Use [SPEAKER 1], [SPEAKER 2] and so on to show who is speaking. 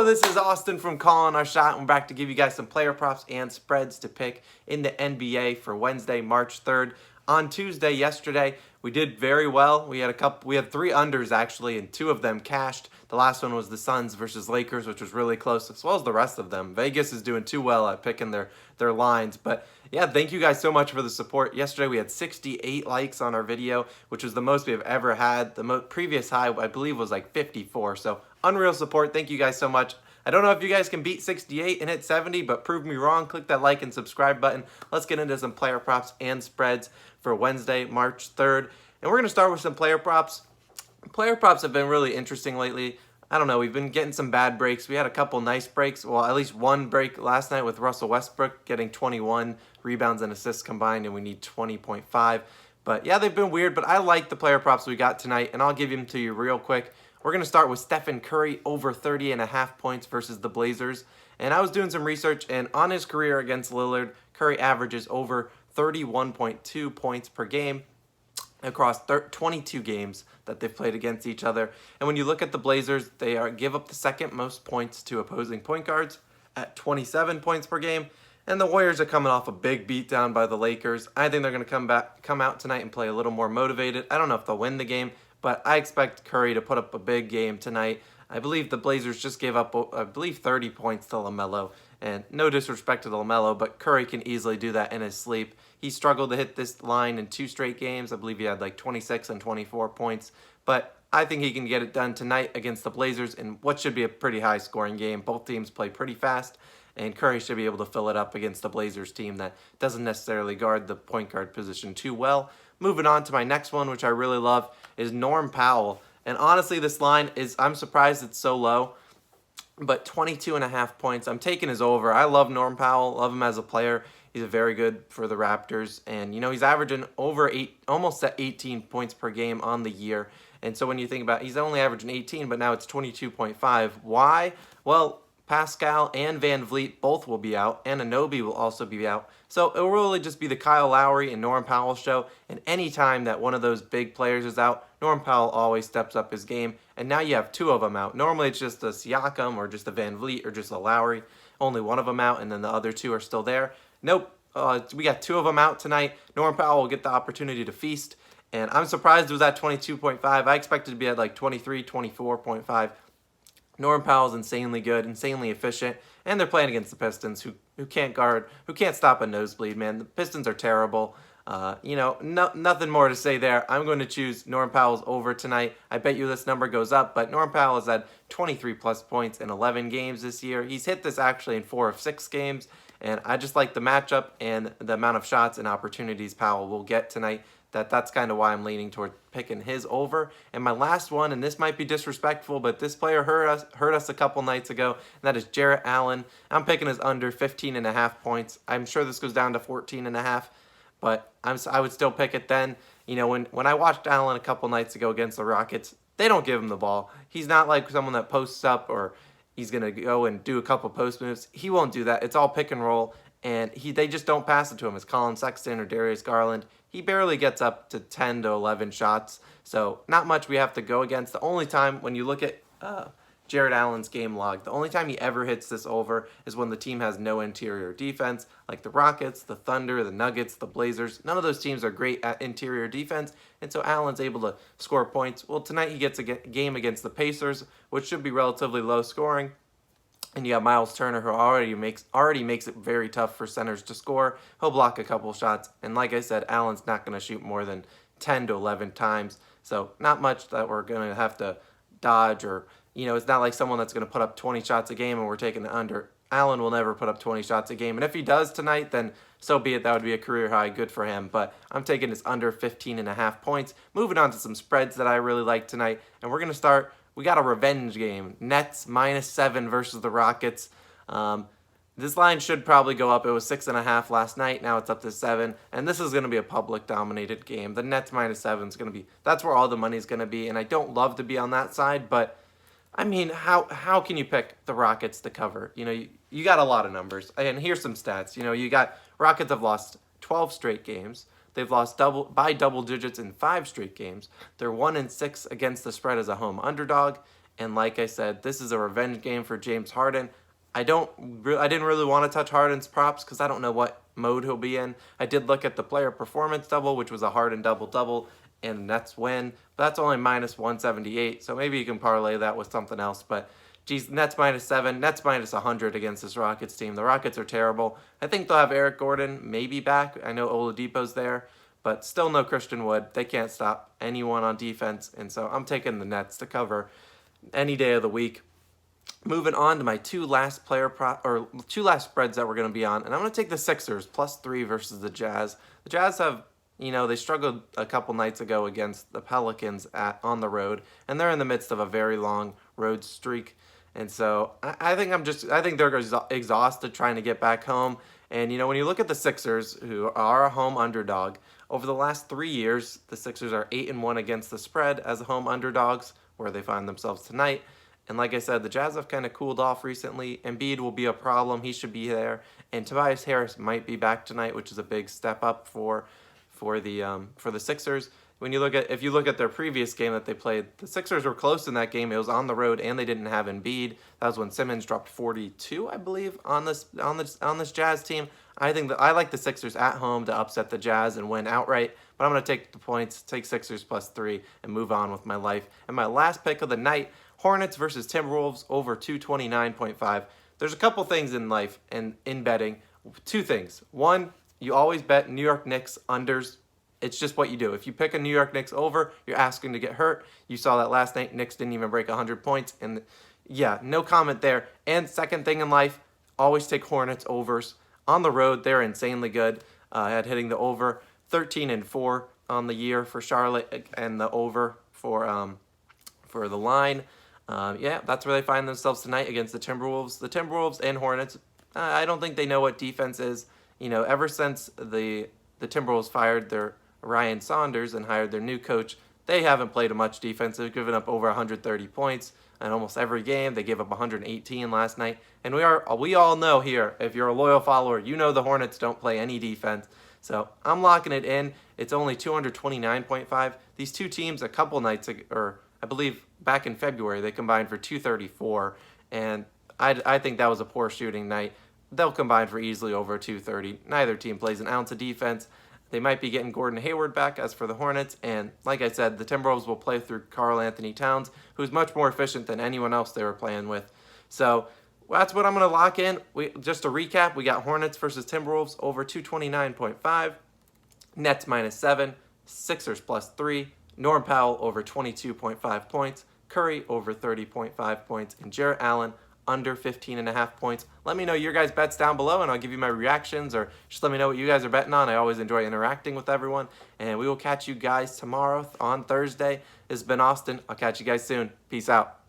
[SPEAKER 1] Hello, this is Austin from Calling Our Shot. We're back to give you guys some player props and spreads to pick in the NBA for Wednesday, March 3rd. On Tuesday, yesterday, we did very well. We had three unders actually, and two of them cashed. The last one was the Suns versus Lakers, which was really close, as well as the rest of them. Vegas is doing too well at picking their lines. But yeah, thank you guys so much for the support. Yesterday we had 68 likes on our video, which was the most we have ever had. The previous high, I believe, was like 54. So unreal support. Thank you guys so much. I don't know if you guys can beat 68 and hit 70, but prove me wrong. Click that like and subscribe button. Let's get into some player props and spreads for Wednesday, March 3rd. And we're going to start with some player props. Player props have been really interesting lately. I don't know, we've been getting some bad breaks. We had a couple nice breaks. Well, at least one break last night with Russell Westbrook getting 21 rebounds and assists combined, and we need 20.5. But yeah, they've been weird, but I like the player props we got tonight, and I'll give them to you real quick. We're going to start with Stephen Curry over 30.5 points versus the Blazers. And I was doing some research, and on his career against Lillard, Curry averages over 31.2 points per game across 22 games that they've played against each other. And when you look at the Blazers, they give up the second most points to opposing point guards at 27 points per game. And the Warriors are coming off a big beatdown by the Lakers. I think they're going to come out tonight and play a little more motivated. I don't know if they'll win the game, but I expect Curry to put up a big game tonight. I believe the Blazers just gave up, 30 points to LaMelo. And no disrespect to LaMelo, but Curry can easily do that in his sleep. He struggled to hit this line in 2 straight games. I believe he had like 26 and 24 points. But I think he can get it done tonight against the Blazers in what should be a pretty high-scoring game. Both teams play pretty fast, and Curry should be able to fill it up against the Blazers team that doesn't necessarily guard the point guard position too well. Moving on to my next one, which I really love, is Norm Powell. And honestly, this line I'm surprised it's so low, but 22.5 points. I'm taking his over. I love Norm Powell, love him as a player. He's very good for the Raptors, and he's averaging almost at 18 points per game on the year. And so when you think about it, he's only averaging 18, but now it's 22.5. Why? Well, Pascal and Van Vliet both will be out, and Anunoby will also be out. So it will really just be the Kyle Lowry and Norm Powell show, and any time that one of those big players is out, Norm Powell always steps up his game, and now you have 2 of them out. Normally it's just a Siakam or just a Van Vliet or just a Lowry. Only one of them out, and then the other 2 are still there. Nope, we got 2 of them out tonight. Norm Powell will get the opportunity to feast, and I'm surprised it was at 22.5. I expected it to be at like 23, 24.5. Norm Powell's insanely good, insanely efficient, and they're playing against the Pistons, who can't stop a nosebleed, man. The Pistons are terrible. Nothing more to say there. I'm going to choose Norm Powell's over tonight. I bet you this number goes up, but Norm Powell has had 23-plus points in 11 games this year. He's hit this actually in 4 of 6 games, and I just like the matchup and the amount of shots and opportunities Powell will get tonight. That's kind of why I'm leaning toward picking his over. And my last one, and this might be disrespectful, but this player hurt us a couple nights ago, and that is Jarrett Allen. I'm picking his under 15.5 points. I'm sure this goes down to 14.5, but I would still pick it then. When I watched Allen a couple nights ago against the Rockets, they don't give him the ball. He's not like someone that posts up or he's going to go and do a couple post moves. He won't do that. It's all pick and roll, and they just don't pass it to him. It's Colin Sexton or Darius Garland. He barely gets up to 10 to 11 shots, so not much we have to go against. The only time, when you look at Jarrett Allen's game log, the only time he ever hits this over is when the team has no interior defense, like the Rockets, the Thunder, the Nuggets, the Blazers. None of those teams are great at interior defense, and so Allen's able to score points. Well, tonight he gets a game against the Pacers, which should be relatively low scoring. And you have Miles Turner, who already makes it very tough for centers to score. He'll block a couple shots. And like I said, Allen's not going to shoot more than 10 to 11 times. So not much that we're going to have to dodge, or, it's not like someone that's going to put up 20 shots a game and we're taking the under. Allen will never put up 20 shots a game. And if he does tonight, then so be it. That would be a career high. Good for him. But I'm taking his under 15.5 points. Moving on to some spreads that I really like tonight. And we're going to start. We got a revenge game. Nets -7 versus the Rockets. This line should probably go up. It was 6.5 last night. Now it's up to 7. And this is going to be a public-dominated game. The Nets -7 is going to be, that's where all the money's going to be. And I don't love to be on that side, but I mean, how can you pick the Rockets to cover? You got a lot of numbers. And here's some stats. You got Rockets have lost 12 straight games. They've lost by double digits in 5 straight games. They're 1-6 against the spread as a home underdog, And like I said, this is a revenge game for James Harden. I didn't really want to touch Harden's props because I don't know what mode he'll be in. I did look at the player performance double, which was a Harden double-double, and Nets win. But that's only minus 178, so maybe you can parlay that with something else. But geez, Nets -7, Nets -100 against this Rockets team. The Rockets are terrible. I think they'll have Eric Gordon maybe back. I know Oladipo's there, but still no Christian Wood. They can't stop anyone on defense, and so I'm taking the Nets to cover any day of the week. Moving on to my two last spreads that we're going to be on, and I'm going to take the Sixers +3 versus the Jazz. The Jazz have, they struggled a couple nights ago against the Pelicans on the road, and they're in the midst of a very long road streak. And so I think they're exhausted trying to get back home. And when you look at the Sixers, who are a home underdog, over the last 3 years, the Sixers are 8-1 against the spread as home underdogs, where they find themselves tonight. And like I said, the Jazz have kind of cooled off recently. Embiid will be a problem. He should be there. And Tobias Harris might be back tonight, which is a big step up for the Sixers. If you look at their previous game that they played, the Sixers were close in that game. It was on the road, and they didn't have Embiid. That was when Simmons dropped 42, I believe, on this Jazz team. I like the Sixers at home to upset the Jazz and win outright. But I'm going to take the points, take Sixers +3, and move on with my life. And my last pick of the night, Hornets versus Timberwolves over 229.5. There's a couple things in life and in betting. Two things. One, you always bet New York Knicks unders. It's just what you do. If you pick a New York Knicks over, you're asking to get hurt. You saw that last night. Knicks didn't even break 100 points. And yeah, no comment there. And second thing in life, always take Hornets overs. On the road, they're insanely good at hitting the over. 13-4 on the year for Charlotte, and the over for the line. That's where they find themselves tonight against the Timberwolves. The Timberwolves and Hornets, I don't think they know what defense is. Ever since the Timberwolves fired their Ryan Saunders and hired their new coach, they haven't played much defense. They've given up over 130 points in almost every game. They gave up 118 last night. And we all know here, if you're a loyal follower, you know the Hornets don't play any defense. So I'm locking it in. It's only 229.5. These two teams a couple nights ago, or I believe back in February, they combined for 234. And I think that was a poor shooting night. They'll combine for easily over 230. Neither team plays an ounce of defense. They might be getting Gordon Hayward back as for the Hornets. And like I said, the Timberwolves will play through Karl Anthony Towns, who's much more efficient than anyone else they were playing with. So that's what I'm going to lock in. Just to recap, we got Hornets versus Timberwolves over 229.5. Nets -7. Sixers +3. Norm Powell over 22.5 points. Curry over 30.5 points. And Jarrett Allen under 15.5 points. Let me know your guys' bets down below, and I'll give you my reactions, or just let me know what you guys are betting on. I always enjoy interacting with everyone, and we will catch you guys tomorrow on Thursday. This has been Austin. I'll catch you guys soon. Peace out.